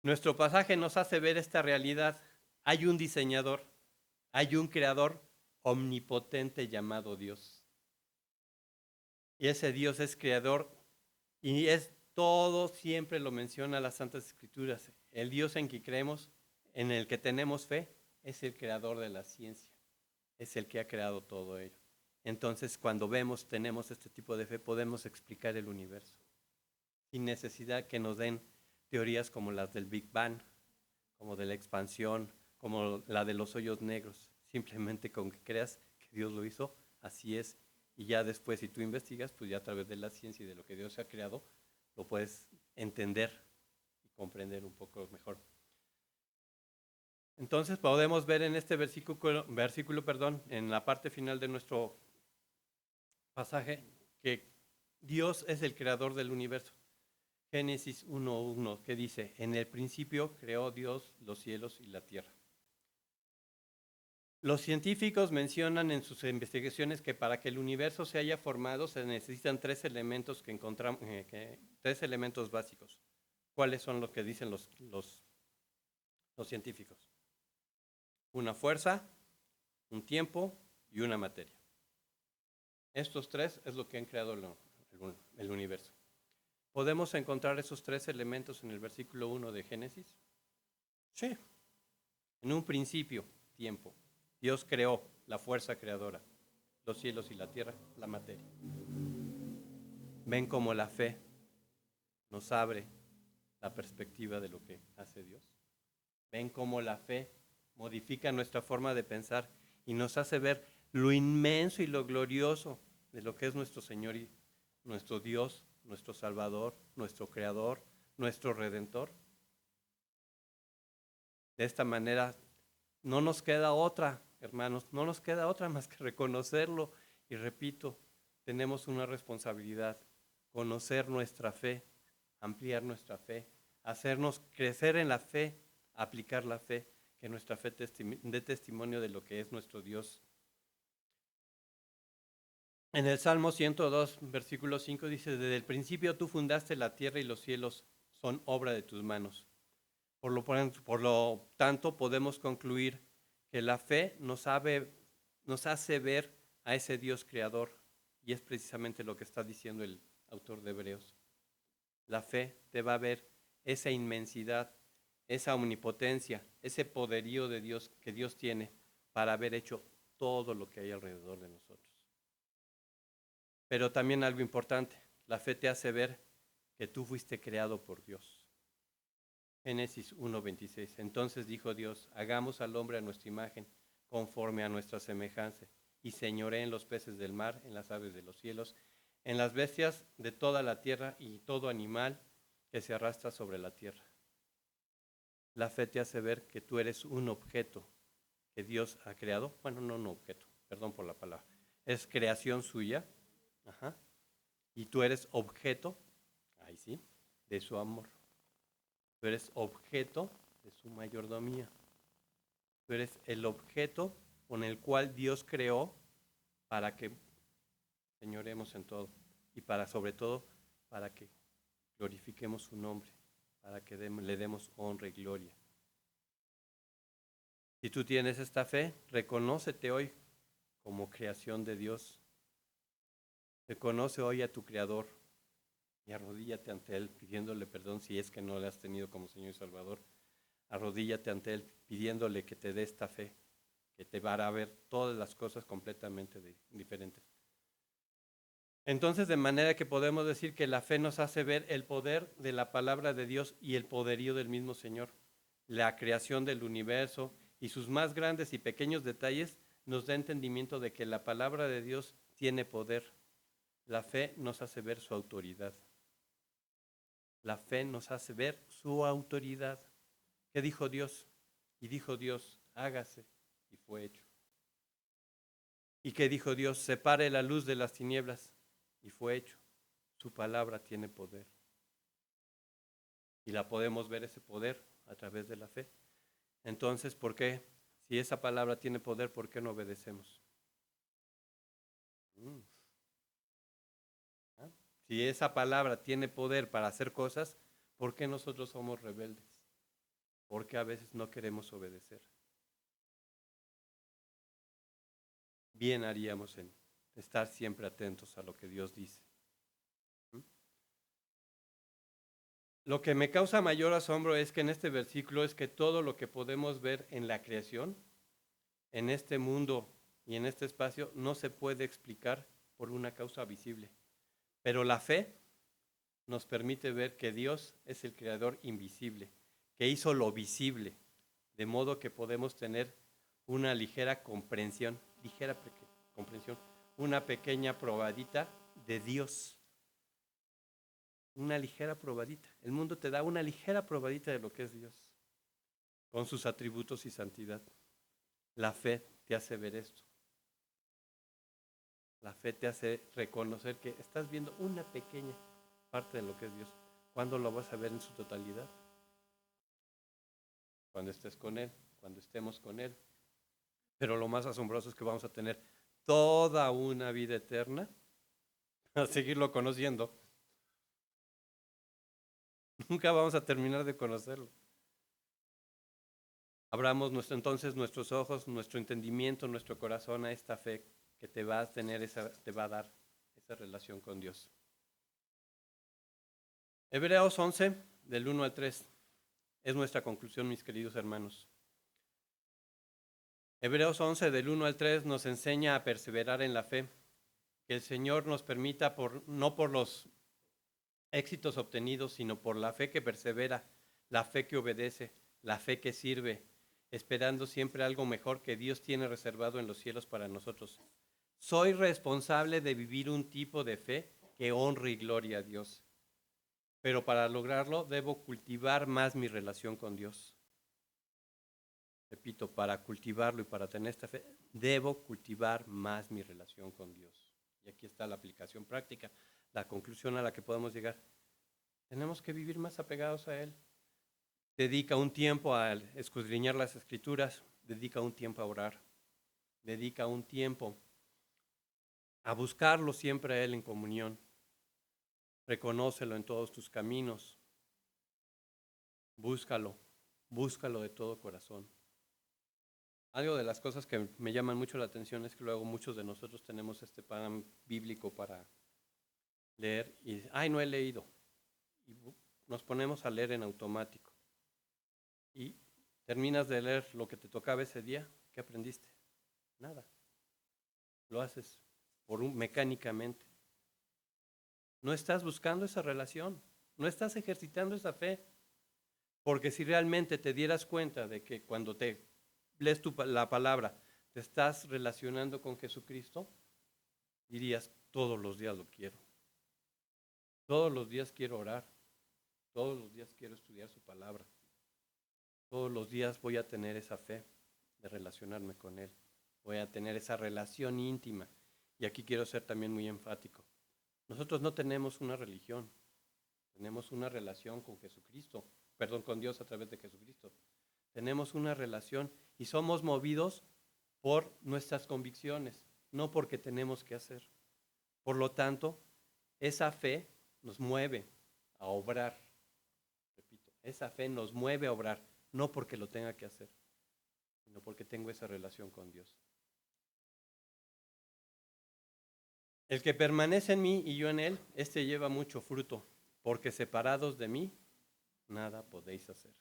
A: Nuestro pasaje nos hace ver esta realidad. Hay un diseñador, hay un creador omnipotente llamado Dios. Y ese Dios es creador y es todo, siempre lo menciona las Santas Escrituras. El Dios en que creemos, en el que tenemos fe, es el creador de la ciencia. Es el que ha creado todo ello. Entonces, cuando tenemos este tipo de fe, podemos explicar el universo. Sin necesidad que nos den teorías como las del Big Bang, como de la expansión, como la de los hoyos negros. Simplemente con que creas que Dios lo hizo, así es. Y ya después, si tú investigas, pues ya a través de la ciencia y de lo que Dios ha creado, lo puedes entender y comprender un poco mejor. Entonces podemos ver en este versículo, en la parte final de nuestro pasaje, que Dios es el creador del universo. Génesis 1:1, que dice, en el principio creó Dios los cielos y la tierra. Los científicos mencionan en sus investigaciones que para que el universo se haya formado se necesitan tres elementos tres elementos básicos. ¿Cuáles son los que dicen los científicos? Una fuerza, un tiempo y una materia. Estos tres es lo que han creado el universo. ¿Podemos encontrar esos tres elementos en el versículo 1 de Génesis? Sí. En un principio, tiempo. Dios creó la fuerza creadora, los cielos y la tierra, la materia. ¿Ven cómo la fe nos abre la perspectiva de lo que hace Dios? ¿Ven cómo la fe modifica nuestra forma de pensar y nos hace ver lo inmenso y lo glorioso de lo que es nuestro Señor y nuestro Dios, nuestro Salvador, nuestro Creador, nuestro Redentor? De esta manera no nos queda otra, hermanos, no nos queda otra más que reconocerlo. Y repito, tenemos una responsabilidad, conocer nuestra fe, ampliar nuestra fe, hacernos crecer en la fe, aplicar la fe, que nuestra fe dé testimonio de lo que es nuestro Dios. En el Salmo 102, versículo 5 dice, desde el principio tú fundaste la tierra y los cielos son obra de tus manos. Por lo tanto, podemos concluir que la fe nos hace ver a ese Dios creador, y es precisamente lo que está diciendo el autor de Hebreos. La fe te va a ver esa inmensidad, esa omnipotencia, ese poderío de Dios que Dios tiene para haber hecho todo lo que hay alrededor de nosotros. Pero también algo importante, la fe te hace ver que tú fuiste creado por Dios. Génesis 1:26. Entonces dijo Dios, hagamos al hombre a nuestra imagen, conforme a nuestra semejanza, y señoree en los peces del mar, en las aves de los cielos, en las bestias de toda la tierra y todo animal que se arrastra sobre la tierra. La fe te hace ver que tú eres un objeto que Dios ha creado. Bueno, no un objeto, perdón por la palabra. Es creación suya. Ajá. Y tú eres objeto, ahí sí, de su amor. Tú eres objeto de su mayordomía. Tú eres el objeto con el cual Dios creó para que señoremos en todo. Y sobre todo, para que glorifiquemos su nombre, para que le demos honra y gloria. Si tú tienes esta fe, reconócete hoy como creación de Dios. Reconoce hoy a tu Creador y arrodíllate ante Él pidiéndole perdón si es que no le has tenido como Señor y Salvador. Arrodíllate ante Él pidiéndole que te dé esta fe, que te va a ver todas las cosas completamente diferentes. Entonces, de manera que podemos decir que la fe nos hace ver el poder de la palabra de Dios y el poderío del mismo Señor. La creación del universo y sus más grandes y pequeños detalles nos da entendimiento de que la palabra de Dios tiene poder. La fe nos hace ver su autoridad. La fe nos hace ver su autoridad. ¿Qué dijo Dios? Y dijo Dios, hágase, y fue hecho. ¿Y qué dijo Dios? Separe la luz de las tinieblas, y fue hecho. Su palabra tiene poder. Y la podemos ver ese poder a través de la fe. Entonces, ¿por qué? Si esa palabra tiene poder, ¿por qué no obedecemos? Si esa palabra tiene poder para hacer cosas, ¿por qué nosotros somos rebeldes? ¿Por qué a veces no queremos obedecer? Bien haríamos en estar siempre atentos a lo que Dios dice. Lo que me causa mayor asombro es que en este versículo es que todo lo que podemos ver en la creación, en este mundo y en este espacio, no se puede explicar por una causa visible. Pero la fe nos permite ver que Dios es el creador invisible, que hizo lo visible, de modo que podemos tener una ligera comprensión, una pequeña probadita de Dios. Una ligera probadita. El mundo te da una ligera probadita de lo que es Dios, con sus atributos y santidad. La fe te hace ver esto. La fe te hace reconocer que estás viendo una pequeña parte de lo que es Dios. ¿Cuándo lo vas a ver en su totalidad? Cuando estés con Él, cuando estemos con Él. Pero lo más asombroso es que vamos a tener toda una vida eterna a seguirlo conociendo. Nunca vamos a terminar de conocerlo. Abramos entonces nuestros ojos, nuestro entendimiento, nuestro corazón a esta fe que te va a dar esa relación con Dios. Hebreos 11, del 1 al 3, es nuestra conclusión, mis queridos hermanos. Hebreos 11, del 1 al 3, nos enseña a perseverar en la fe, que el Señor nos permita, no por los éxitos obtenidos, sino por la fe que persevera, la fe que obedece, la fe que sirve, esperando siempre algo mejor que Dios tiene reservado en los cielos para nosotros. Soy responsable de vivir un tipo de fe que honre y gloria a Dios. Pero para lograrlo debo cultivar más mi relación con Dios. Repito, para cultivarlo y para tener esta fe, debo cultivar más mi relación con Dios. Y aquí está la aplicación práctica, la conclusión a la que podemos llegar. Tenemos que vivir más apegados a Él. dedica un tiempo a escudriñar las Escrituras, dedica un tiempo a orar, dedica un tiempo a buscarlo siempre a Él en comunión. Reconócelo en todos tus caminos, búscalo de todo corazón. Algo de las cosas que me llaman mucho la atención es que luego muchos de nosotros tenemos este pan bíblico para leer y no he leído. Y nos ponemos a leer en automático. Y terminas de leer lo que te tocaba ese día, ¿qué aprendiste? Nada. Lo haces mecánicamente. No estás buscando esa relación, no estás ejercitando esa fe. Porque si realmente te dieras cuenta de que cuando te lees la palabra, te estás relacionando con Jesucristo, dirías, todos los días lo quiero. Todos los días quiero orar. Todos los días quiero estudiar su palabra. Todos los días voy a tener esa fe de relacionarme con Él. Voy a tener esa relación íntima. Y aquí quiero ser también muy enfático. Nosotros no tenemos una religión. Tenemos una relación con Jesucristo. Con Dios a través de Jesucristo. Tenemos una relación y somos movidos por nuestras convicciones, no porque tenemos que hacer. Por lo tanto, esa fe nos mueve a obrar. Repito, esa fe nos mueve a obrar, no porque lo tenga que hacer, sino porque tengo esa relación con Dios. El que permanece en mí y yo en él, este lleva mucho fruto, porque separados de mí, nada podéis hacer.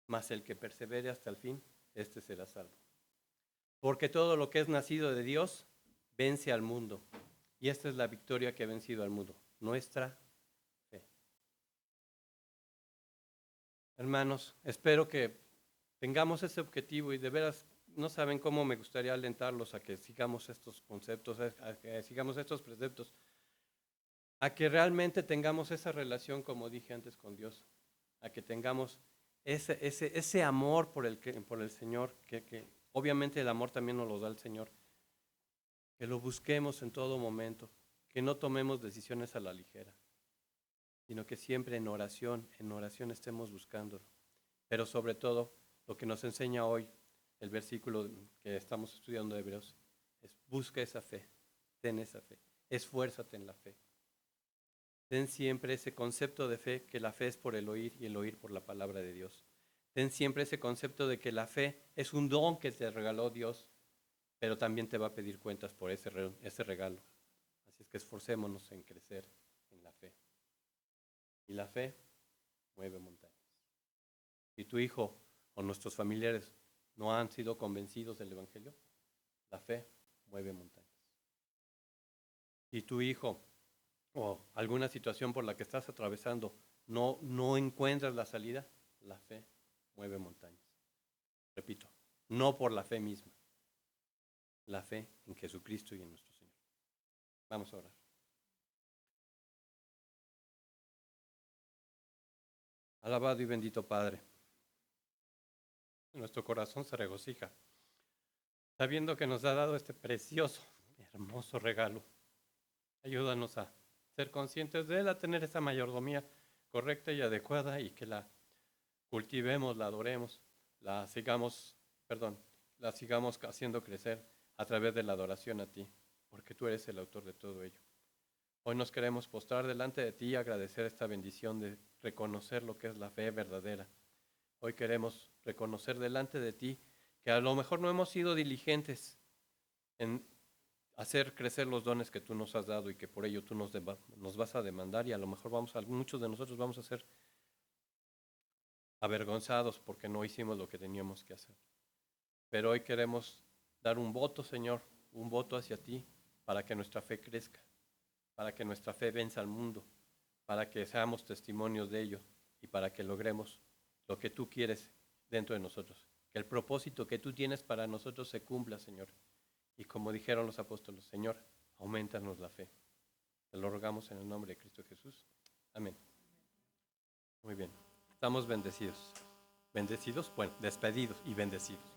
A: Mas el que persevere hasta el fin, este será salvo. Porque todo lo que es nacido de Dios, vence al mundo. Y esta es la victoria que ha vencido al mundo, nuestra fe. Hermanos, espero que tengamos ese objetivo y de veras no saben cómo me gustaría alentarlos a que sigamos estos conceptos, a que sigamos estos preceptos, a que realmente tengamos esa relación, como dije antes, con Dios, a que tengamos ese amor por el Señor, que obviamente el amor también nos lo da el Señor, que lo busquemos en todo momento, que no tomemos decisiones a la ligera, sino que siempre en oración estemos buscándolo. Pero sobre todo, lo que nos enseña hoy el versículo que estamos estudiando de Hebreos es: busca esa fe, ten esa fe, esfuérzate en la fe. Ten siempre ese concepto de fe, que la fe es por el oír y el oír por la palabra de Dios. Ten siempre ese concepto de que la fe es un don que te regaló Dios, pero también te va a pedir cuentas por ese regalo. Así es que esforcémonos en crecer en la fe. Y la fe mueve montañas. Si tu hijo o nuestros familiares no han sido convencidos del Evangelio, la fe mueve montañas. Si tu hijo o alguna situación por la que estás atravesando no encuentras la salida, la fe mueve montañas. Repito, no por la fe misma, la fe en Jesucristo y en nuestro Señor. Vamos a orar. Alabado y bendito Padre, nuestro corazón se regocija sabiendo que nos ha dado este precioso, hermoso regalo. Ayúdanos a ser conscientes de él, a tener esa mayordomía correcta y adecuada, y que la cultivemos, la adoremos, la sigamos haciendo crecer a través de la adoración a ti, porque tú eres el autor de todo ello. Hoy nos queremos postrar delante de ti y agradecer esta bendición de reconocer lo que es la fe verdadera. Hoy queremos reconocer delante de ti que a lo mejor no hemos sido diligentes en hacer crecer los dones que tú nos has dado y que por ello tú nos vas a demandar, y a lo mejor muchos de nosotros vamos a ser avergonzados porque no hicimos lo que teníamos que hacer. Pero hoy queremos dar un voto, Señor, un voto hacia ti, para que nuestra fe crezca, para que nuestra fe venza al mundo, para que seamos testimonios de ello y para que logremos lo que tú quieres dentro de nosotros. Que el propósito que tú tienes para nosotros se cumpla, Señor. Y como dijeron los apóstoles, Señor, aumentanos la fe. Te lo rogamos en el nombre de Cristo Jesús. Amén. Muy bien. Estamos bendecidos. Bendecidos, bueno, despedidos y bendecidos.